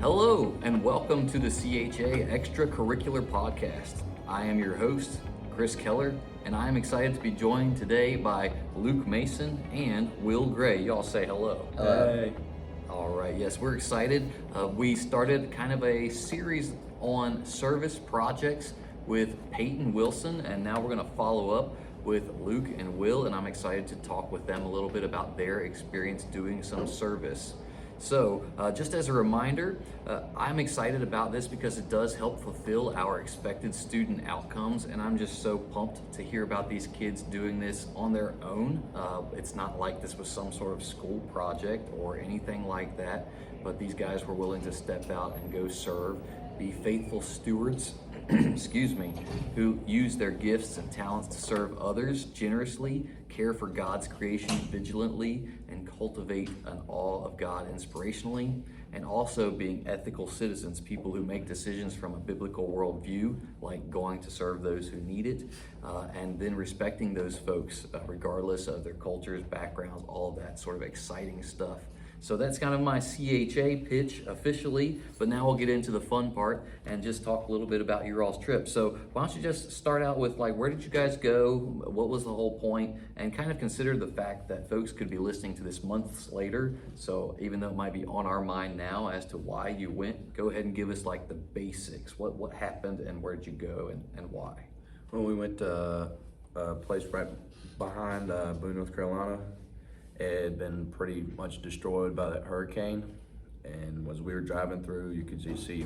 Hello, and welcome to the CHA Extracurricular Podcast. I am your host, Chris Keller, and I am excited to be joined today by Luke Mason and Will Gray. Y'all say hello. Hey. All right, yes, we're excited. We started kind of a series on service projects with Peyton Wilson, and now we're going to follow up with Luke and Will, and I'm excited to talk with them a little bit about their experience doing some service. So just as a reminder, I'm excited about this because it does help fulfill our expected student outcomes, and I'm just so pumped to hear about these kids doing this on their own. It's not like this was some sort of school project or anything like that, but these guys were willing to step out and go serve, be faithful stewards, excuse me, who use their gifts and talents to serve others generously, care for God's creation vigilantly, and cultivate an awe of God inspirationally, and also being ethical citizens, people who make decisions from a biblical worldview, like going to serve those who need it, and then respecting those folks regardless of their cultures, backgrounds, all of that sort of exciting stuff. So that's kind of my CHA pitch officially, but now we'll get into the fun part and just talk a little bit about your all's trip. So why don't you just start out with, like, where did you guys go? What was the whole point? And kind of consider the fact that folks could be listening to this months later. So even though it might be on our mind now as to why you went, go ahead and give us like the basics. What happened and where did you go and why? Well, we went to a place right behind Boone, North Carolina. It had been pretty much destroyed by that hurricane, and as we were driving through, you could just see,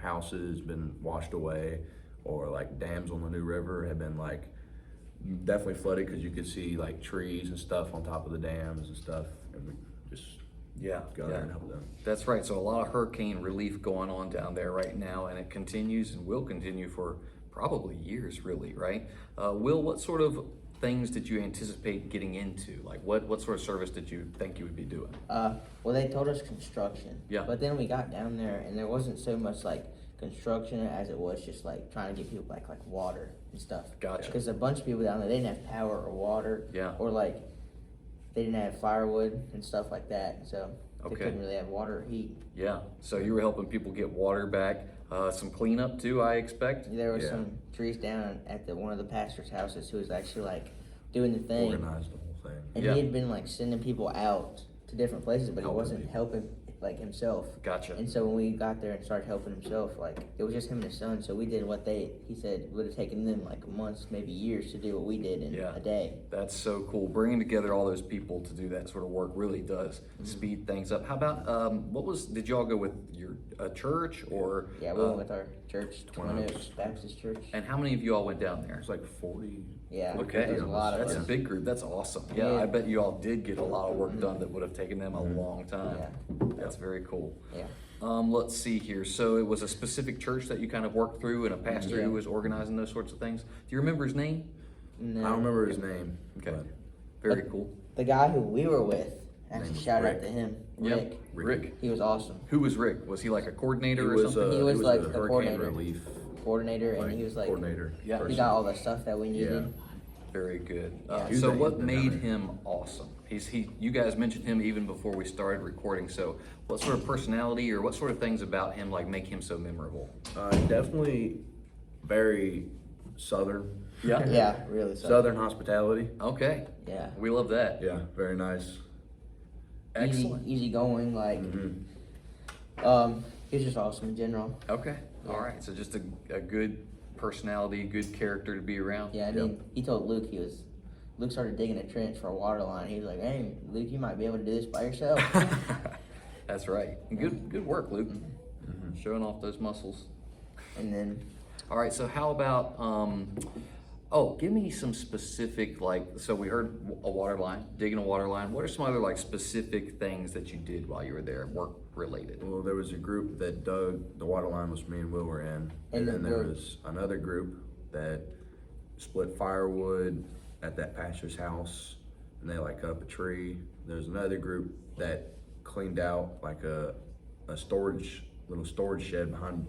houses been washed away, or like dams on the New River had been like definitely flooded because you could see like trees and stuff on top of the dams and stuff, and we just go there and help them. That's right. So a lot of hurricane relief going on down there right now, and it continues and will continue for probably years, really, right? Will, what sort of things did you anticipate getting into? Like what sort of service did you think you would be doing? Well, they told us construction. Yeah. But then we got down there and there wasn't so much like construction as it was just like trying to get people back like water and stuff. Gotcha. Because a bunch of people down there, they didn't have power or water. Yeah. Or like they didn't have firewood and stuff like that. So they Okay. couldn't really have water or heat. Yeah. So you were helping people get water back. Some cleanup too, I expect. There were some trees down at one of the pastor's houses who was actually like doing the thing. Organized the whole thing. And he had been like sending people out to different places, but he wasn't helping like himself. Gotcha. And so when we got there and started helping himself, like it was just him and his son. So we did what he said would have taken them like months, maybe years to do what we did in a day. That's so cool. Bringing together all those people to do that sort of work really does speed things up. How about did y'all go with your church or? Yeah, we went with our church, Twin Oaks Baptist Church. And how many of you all went down there? It's like 40. Yeah. Okay. There's a lot of That's us. a big group. That's awesome. Yeah, I bet you all did get a lot of work done that would have taken them a long time. Yeah. That's very cool. Yeah. Let's see here. So it was a specific church that you kind of worked through and a pastor who was organizing those sorts of things. Do you remember his name? No. I don't remember his name. Okay. but Very cool. The guy who we were with, actually Name's shout out Rick. to him, Yep. Rick. Rick. He was awesome. Who was Rick? Was he like a coordinator or He was, something? He was like the the hurricane coordinator. relief Coordinator, and he was like coordinator. Yeah. he person. got all the stuff that we needed. Yeah. Very good. He's So a- what he's been made down him awesome? You guys mentioned him even before we started recording. So what sort of personality or what sort of things about him like make him so memorable? Definitely very southern. Yeah. Yeah, really. Southern hospitality. Okay. Yeah. We love that. Yeah, very nice. Excellent. Easy going, like he's just awesome in general. Okay. All right. So just a good personality, good character to be around. Yeah, I mean, he told Luke Luke started digging a trench for a water line. He was like, "Hey, Luke, you might be able to do this by yourself." That's right. Good work, Luke. Showing off those muscles. And then All right. So how about give me some specific, so we heard a water line, digging a water line. What are some other like specific things that you did while you were there, work related? Well, there was a group that dug the water line, which me and Will were in, And then then there we're- was another group that split firewood at that pastor's house, and they like cut up a tree. There's another group that cleaned out like a little storage shed behind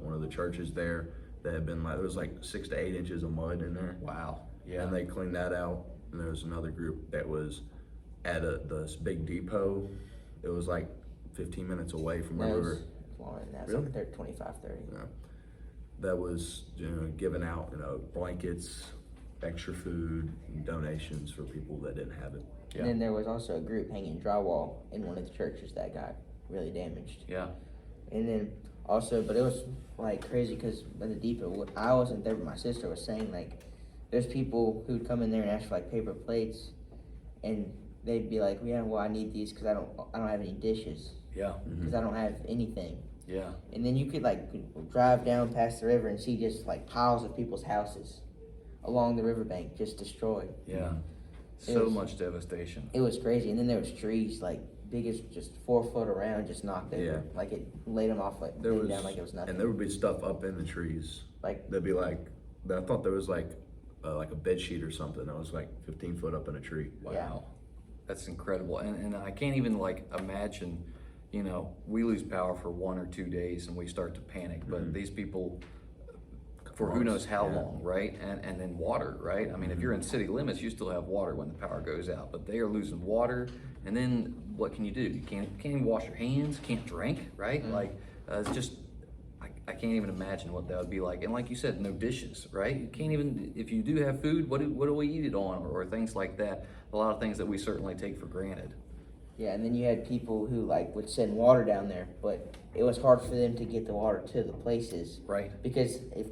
one of the churches there that had been there was like 6 to 8 inches of mud in there. Wow. Yeah. And they cleaned that out. And there was another group that was at this big depot. It was like 15 minutes away from where we were longer than that. It's Really? like 30, 25, 30. Yeah. That was, giving out, blankets, extra food, and donations for people that didn't have it. Yeah. And then there was also a group hanging drywall in one of the churches that got really damaged. Yeah. And then also, but it was like crazy because in the depot, I wasn't there, but my sister was saying like, there's people who'd come in there and ask for like paper plates, and they'd be like, yeah, well, I need these because I don't have any dishes. Yeah. Because I don't have anything. Yeah. And then you could like drive down past the river and see just like piles of people's houses along the riverbank just destroyed. Yeah. It So was- much devastation. It was crazy. And then there was trees like big as just 4 foot around, just knocked over. Yeah. Like it laid them off, like There laid was, down like it was nothing. and there would be stuff up in the trees. Like There'd be like, I thought there was like a bed sheet or something that was like 15 foot up in a tree. Wow. Yeah. That's incredible. And I can't even like imagine, we lose power for 1 or 2 days and we start to panic, but these people for who knows how long, right? And then water, right? I mean, if you're in city limits, you still have water when the power goes out, but they are losing water. And then what can you do? You can't even wash your hands, can't drink, right? Like, it's just, I can't even imagine what that would be like. And like you said, no dishes, right? You can't even, if you do have food, what do we eat it on, or things like that? A lot of things that we certainly take for granted. yeah, and then you had people who like would send water down there, but it was hard for them to get the water to the places. Right. Because if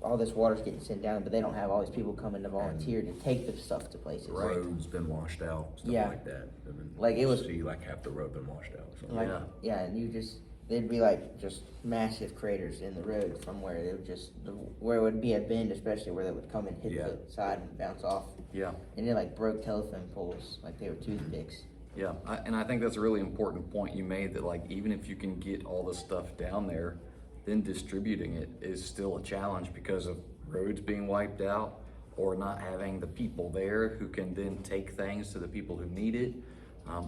all this water's getting sent down, but they don't have all these people coming to volunteer to take the stuff to places. Right. Roads been washed out, stuff Yeah. like that. I mean, Like, it was- see like half the road been washed out. So. Like, Yeah. yeah, and they'd be like just massive craters in the road from where they would where it would be a bend, especially where they would come and hit Yeah. the side and bounce off. Yeah. And it like broke telephone poles like they were toothpicks. Yeah, and I think that's a really important point you made, that like even if you can get all this stuff down there, then distributing it is still a challenge because of roads being wiped out or not having the people there who can then take things to the people who need it,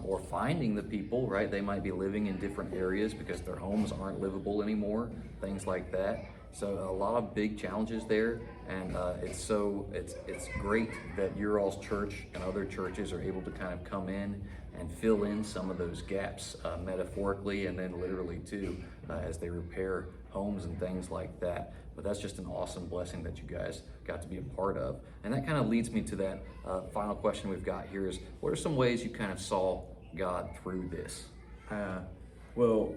or finding the people, right? They might be living in different areas because their homes aren't livable anymore, things like that. So a lot of big challenges there, and it's great that your all's church and other churches are able to kind of come in and fill in some of those gaps, metaphorically and then literally too, as they repair homes and things like that. But that's just an awesome blessing that you guys got to be a part of. And that kind of leads me to that final question we've got here is, what are some ways you kind of saw God through this? Well,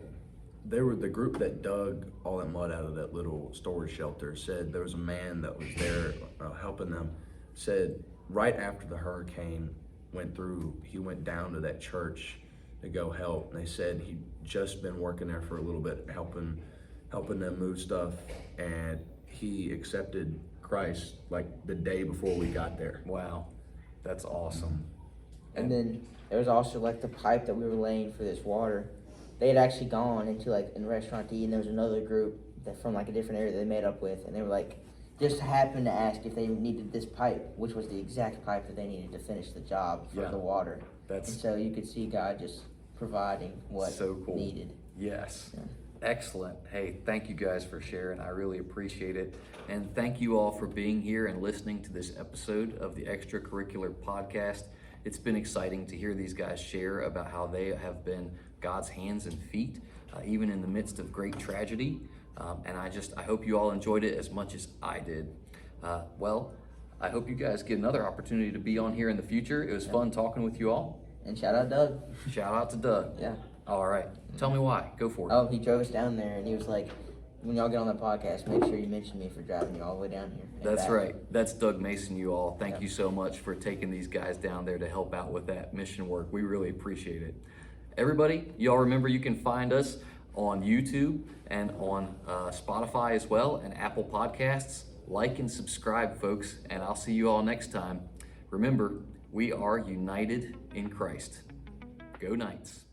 they were the group that dug all that mud out of that little storage shelter. Said there was a man that was there helping them. Said right after the hurricane went through, he went down to that church to go help. And they said he'd just been working there for a little bit, helping them move stuff, and he accepted Christ like the day before we got there. Wow, that's awesome. And then there was also like the pipe that we were laying for this water. They had actually gone into like in a restaurant to eat, and there was another group that from like a different area that they met up with, and they were like, just happened to ask if they needed this pipe, which was the exact pipe that they needed to finish the job for Yeah. the water. That's And so you could see God just providing what so cool. needed. Yes. Yeah. Excellent. Hey, thank you guys for sharing. I really appreciate it. And thank you all for being here and listening to this episode of the Extracurricular Podcast. It's been exciting to hear these guys share about how they have been God's hands and feet, even in the midst of great tragedy. And I hope you all enjoyed it as much as I did. Well, I hope you guys get another opportunity to be on here in the future. It was fun talking with you all. And shout out Doug. Shout out to Doug. Yeah. All right. Tell me why. Go for it. Oh, he drove us down there, and he was like, when y'all get on the podcast, make sure you mention me for driving you all the way down here. and That's back." right. That's Doug Mason, you all. Thank Yeah. you so much for taking these guys down there to help out with that mission work. We really appreciate it. Everybody, y'all remember you can find us on YouTube and on Spotify as well, and Apple Podcasts. Like and subscribe, folks, and I'll see you all next time. Remember, we are united in Christ. Go Knights.